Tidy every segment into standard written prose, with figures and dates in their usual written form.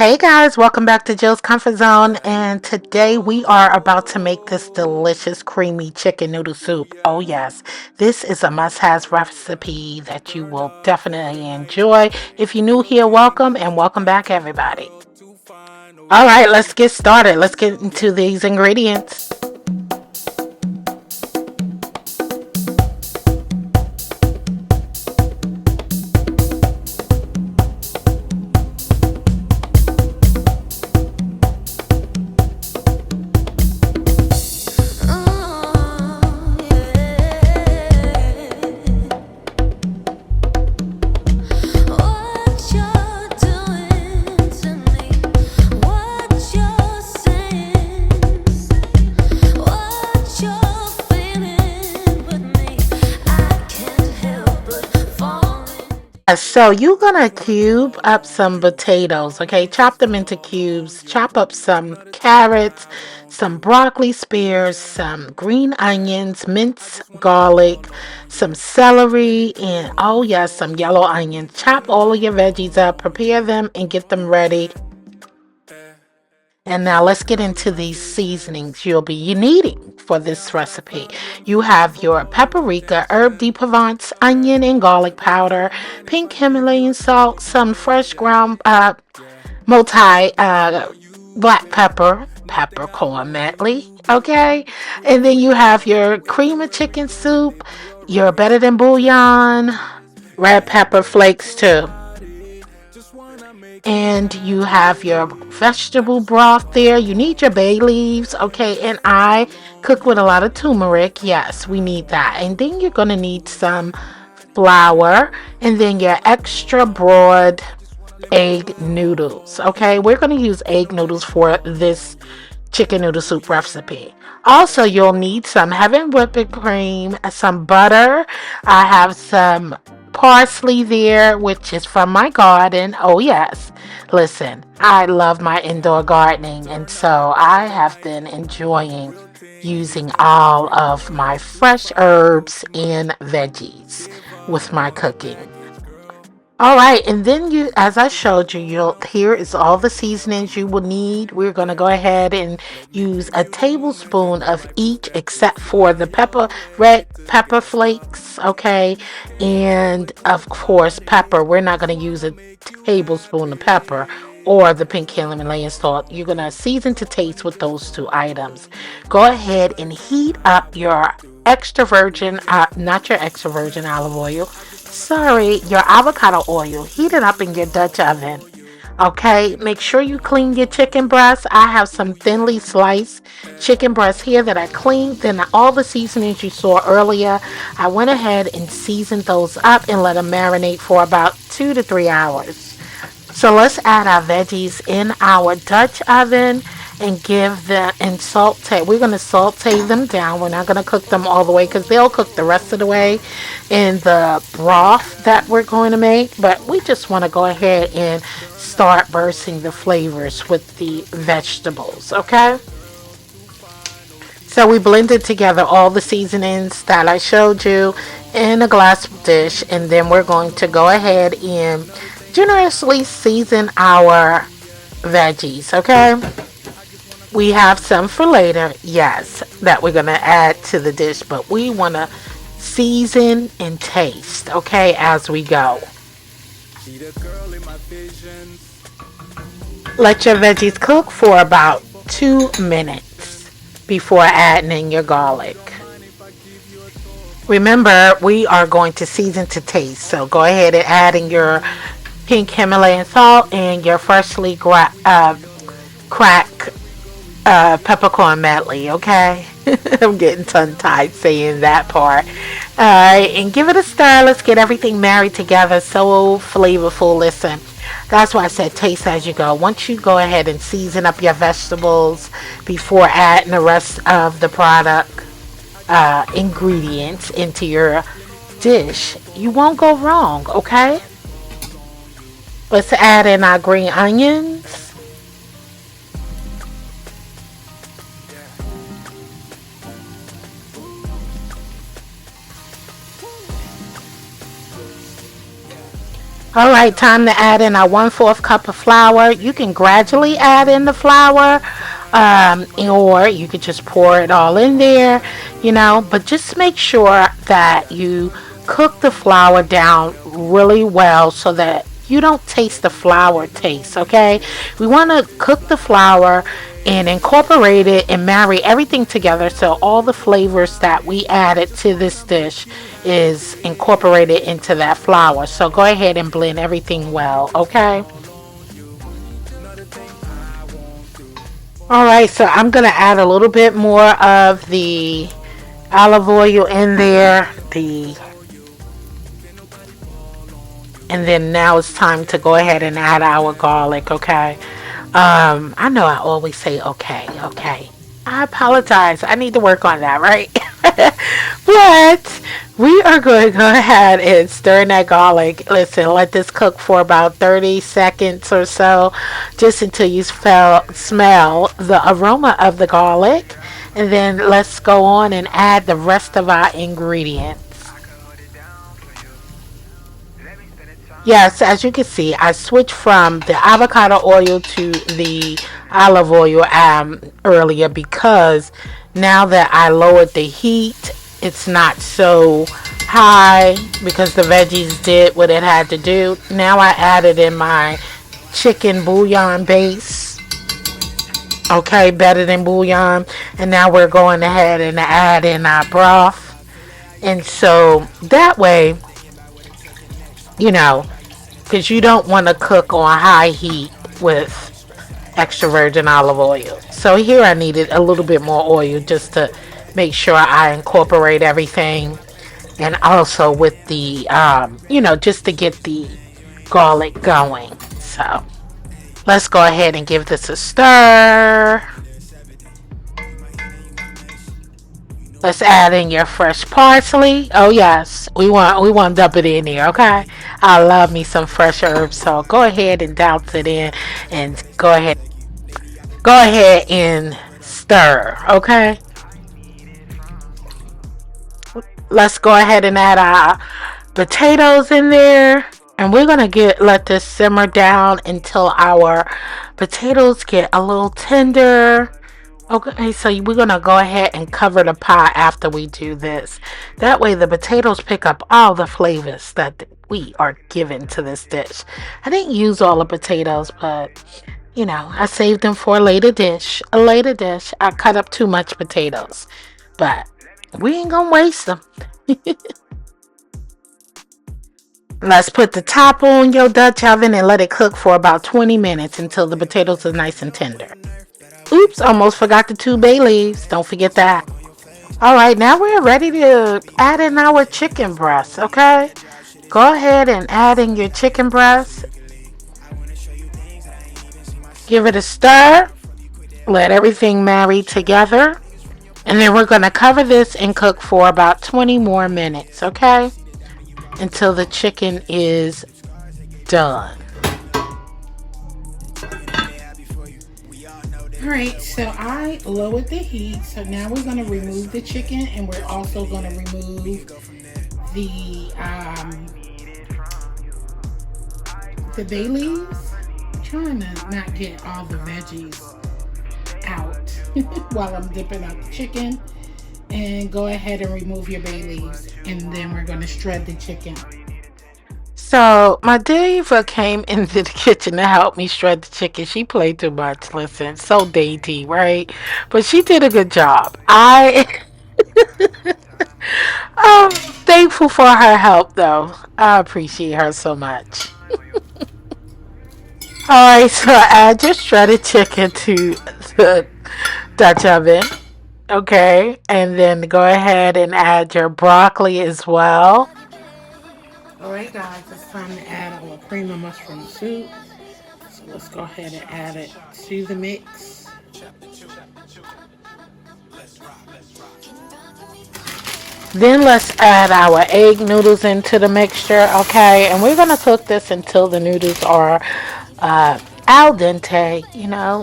Hey guys, welcome back to Jill's Comfort Zone. And today we are about to make this delicious creamy chicken noodle soup. Oh, yes, this is a must have recipe that you will definitely enjoy. If you're new here, welcome and welcome back, everybody. All right, let's get started. Let's get into these ingredients. So you're gonna cube up some potatoes, okay? Chop them into cubes. Chop up some carrots, some broccoli spears, some green onions, minced garlic, some celery, and oh yes, some yellow onions. Chop all of your veggies up, prepare them, and get them ready. And now let's get into these seasonings you'll be needing for this recipe. You have your paprika, herb de Provence, onion and garlic powder, pink Himalayan salt, some fresh ground multi black pepper, peppercorn medley, okay? And then you have your cream of chicken soup, your better than bouillon, red pepper flakes too. And you have your vegetable broth there. You need your bay leaves, okay? And I cook with a lot of turmeric. Yes, we need that. And then you're going to need some flour and then your extra broad egg noodles, okay? We're going to use egg noodles for this chicken noodle soup recipe. Also, you'll need some heaven whipping cream, some butter. I have some parsley there, which is from my garden. Oh, yes. Listen, I love my indoor gardening, and so I have been enjoying using all of my fresh herbs and veggies with my cooking. All right, and then you, as I showed you, here is all the seasonings you will need. We're going to go ahead and use a tablespoon of each, except for the red pepper flakes, okay, and of course pepper. We're not going to use a tablespoon of pepper or the pink Himalayan salt. You're going to season to taste with those two items. Go ahead and heat up your extra virgin, not your extra virgin olive oil. Sorry, your avocado oil. Heat it up in your Dutch oven. Okay, make sure you clean your chicken breasts. I have some thinly sliced chicken breasts here that I cleaned. Then all the seasonings you saw earlier, I went ahead and seasoned those up and let them marinate for about 2 to 3 hours. So let's add our veggies in our Dutch oven and give them and saute. We're going to saute them down. We're not going to cook them all the way because they'll cook the rest of the way in the broth that we're going to make. But we just want to go ahead and start bursting the flavors with the vegetables, okay? So we blended together all the seasonings that I showed you in a glass dish, and then we're going to go ahead and generously season our veggies, okay? We have some for later, yes, that we're going to add to the dish, but we want to season and taste, okay, as we go. Let your veggies cook for about 2 minutes before adding in your garlic. Remember, we are going to season to taste, so go ahead and add in your pink Himalayan salt and your freshly cracked peppercorn medley, okay? I'm getting tongue-tied saying that part. Alright, and give it a stir. Let's get everything married together. So flavorful. Listen, that's why I said taste as you go. Once you go ahead and season up your vegetables before adding the rest of the product ingredients into your dish, you won't go wrong, okay? Let's add in our green onions. All right, time to add in our 1/4 cup of flour. You can gradually add in the flour, or you could just pour it all in there, but just make sure that you cook the flour down really well so that you don't taste the flour taste, okay? We want to cook the flour and incorporate it and marry everything together so all the flavors that we added to this dish is incorporated into that flour. So go ahead and blend everything well, okay? All right, so I'm going to add a little bit more of the olive oil in there. And then now it's time to go ahead and add our garlic, okay? I know I always say okay, okay. I apologize. I need to work on that, right? But we are going to go ahead and stir in that garlic. Listen, let this cook for about 30 seconds or so, just until you smell the aroma of the garlic. And then let's go on and add the rest of our ingredients. Yes, as you can see, I switched from the avocado oil to the olive oil earlier because now that I lowered the heat, it's not so high because the veggies did what it had to do. Now I added in my chicken bouillon base. Okay, better than bouillon. And now we're going ahead and add in our broth. And so that way, you know, because you don't want to cook on high heat with extra virgin olive oil. So here I needed a little bit more oil just to make sure I incorporate everything, and also with the just to get the garlic going. So let's go ahead and give this a stir. Let's add in your fresh parsley. Oh yes, we want to dump it in here, okay? I love me some fresh herbs, so go ahead and douse it in, and go ahead and stir, okay? Let's go ahead and add our potatoes in there, and we're gonna let this simmer down until our potatoes get a little tender. Okay, so we're gonna go ahead and cover the pot after we do this. That way the potatoes pick up all the flavors that we are giving to this dish. I didn't use all the potatoes, but I saved them for a later dish. A later dish. I cut up too much potatoes, but we ain't gonna waste them. Let's put the top on your Dutch oven and let it cook for about 20 minutes until the potatoes are nice and tender. Oops, almost forgot the 2 bay leaves. Don't forget that. All right, now we're ready to add in our chicken breast, okay? Go ahead and add in your chicken breast. Give it a stir. Let everything marry together. And then we're going to cover this and cook for about 20 more minutes, okay? Until the chicken is done. Alright, so I lowered the heat. So now we're going to remove the chicken, and we're also going to remove the bay leaves. I'm trying to not get all the veggies out while I'm dipping out the chicken. And go ahead and remove your bay leaves, and then we're going to shred the chicken. So my diva came into the kitchen to help me shred the chicken. She played too much. Listen, so dainty, right? But she did a good job. I'm thankful for her help, though. I appreciate her so much. Alright, so add your shredded chicken to the Dutch oven. Okay, and then go ahead and add your broccoli as well. Alright guys, it's time to add our cream of mushroom soup. So let's go ahead and add it to the mix. Then let's add our egg noodles into the mixture, okay? And we're gonna cook this until the noodles are al dente.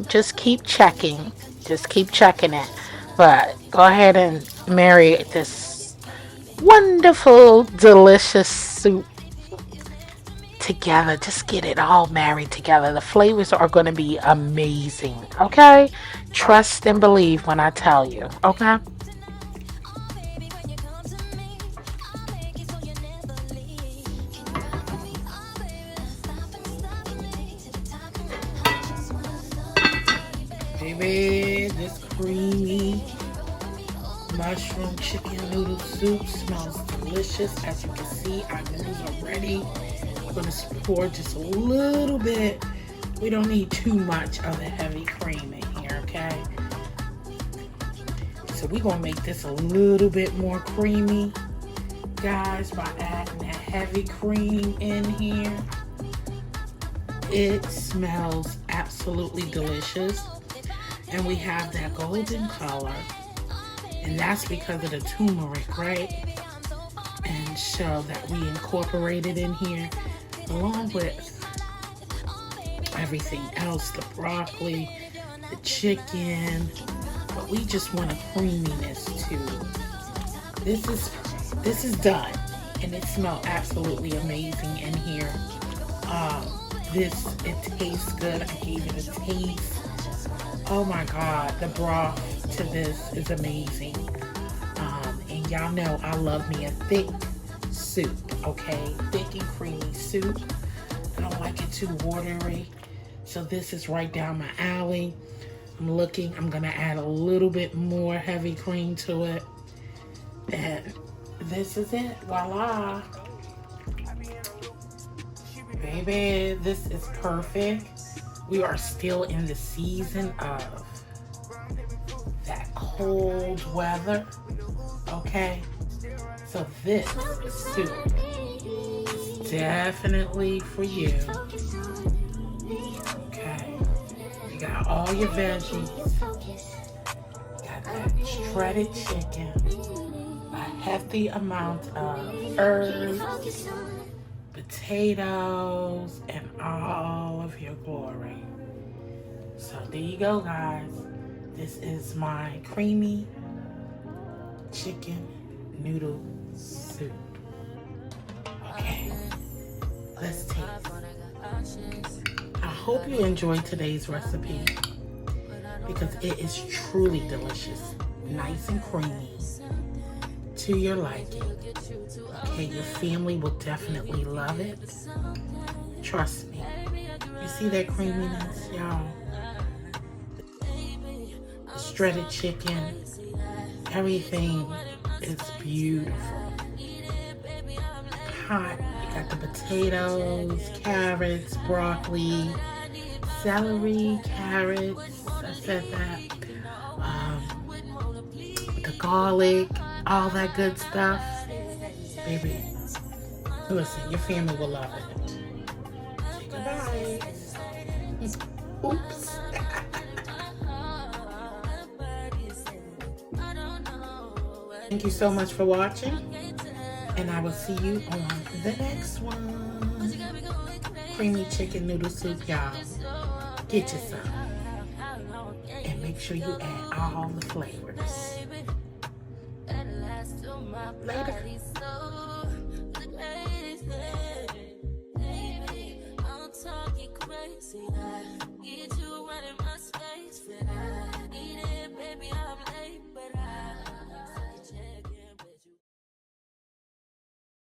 Just keep checking. Just keep checking it. But go ahead and marry this wonderful, delicious soup. together. Just get it all married together. The flavors are going to be amazing. Okay? Trust and believe when I tell you. Okay? Baby, this creamy mushroom chicken noodle soup smells delicious. As you can see, our noodles are ready. I'm going to pour just a little bit. We don't need too much of the heavy cream in here, okay? So we're going to make this a little bit more creamy, guys, by adding that heavy cream in here. It smells absolutely delicious. And we have that golden color. And that's because of the turmeric, right? And so that we incorporated in here along with everything else, the broccoli, the chicken, but we just want a creaminess too. This is done, and it smells absolutely amazing in here. It tastes good. I gave it a taste. Oh my God, the broth to this is amazing. And y'all know I love me a thick soup, okay? Thick and creamy soup. I don't like it too watery. So this is right down my alley. I'm gonna add a little bit more heavy cream to it. And this is it, voila. Baby, this is perfect. We are still in the season of that cold weather, okay? So this soup is definitely for you, okay? You got all your veggies, got that shredded chicken, a hefty amount of herbs, potatoes, and all of your glory. So there you go, guys. This is my creamy chicken noodle soup. Okay, let's taste. I hope you enjoyed today's recipe because it is truly delicious, nice and creamy, to your liking. Okay, your family will definitely love it. Trust me. You see that creaminess, y'all? The shredded chicken, everything is beautiful. Hot. You got the potatoes, carrots, broccoli, celery, carrots. I said that. The garlic, all that good stuff. Baby, listen, your family will love it. Say goodbye. Oops. Thank you so much for watching, and I will see you on the next one. Creamy chicken noodle soup, y'all. Get you some. And make sure you add all the flavors. Later.